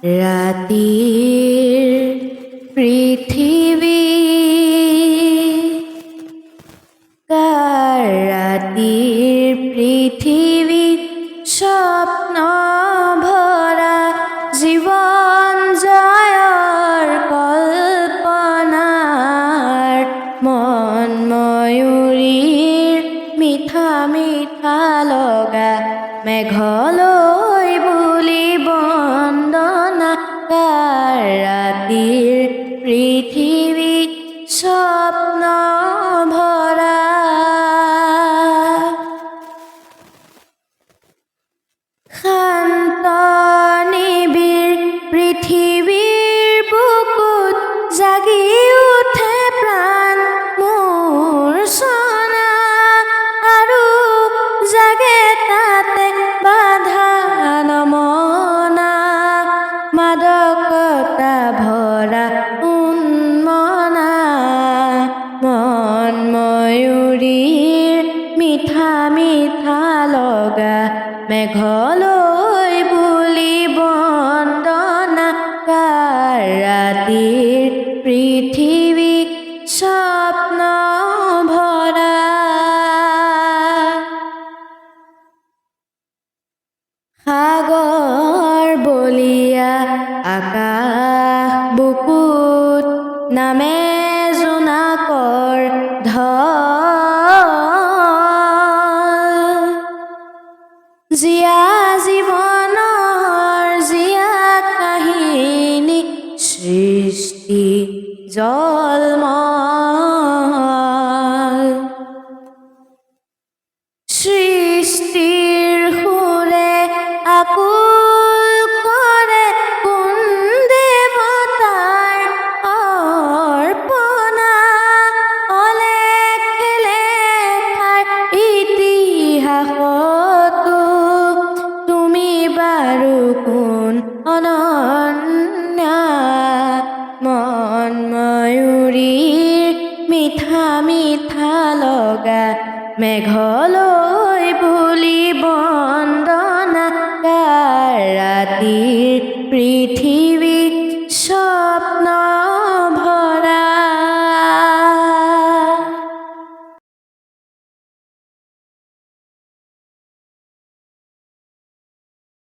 ৰাতিৰ পৃথিৱী ৰাতিৰ পৃথিৱীত স্বপ্ন ভৰা জীৱন জয়ৰ কল্পনাৰ মন ময়ূৰীৰ মিঠা মিঠা লগা মেঘলৈ বুলি বন্দনা ৰাতিৰ পৃথিৱীত স্বপ্ন ভৰা শান্ত নিবিড় পৃথিৱীৰ বুকুত জাগি উঠে প্ৰাণ মোৰ সোণা আৰু জাগে তাতে বাধা নমনা মাদকতা ভৰা উন্মনা মন ময়ূৰীৰ মিঠা মিঠা লগা মেঘলৈ বুলি বন্দনা ৰাতিৰ পৃথিৱীত স্বপ্ন ভৰা সাগৰ বলিয়া আকাশ বুকুত নামে জোনাকৰ জীয়া জীৱনৰ জীয়া কাহিনী সৃষ্টি জলমল সৃষ্টিৰ সুৰে আকুল কৰে কোন দেৱতাৰ অৰ্পণা অলেখ লেখাৰ ইতিহাসতো তুমি বাৰু কোন অনন্যা মন ময়ূৰীৰ মিঠা মিঠা লগা মেঘলৈ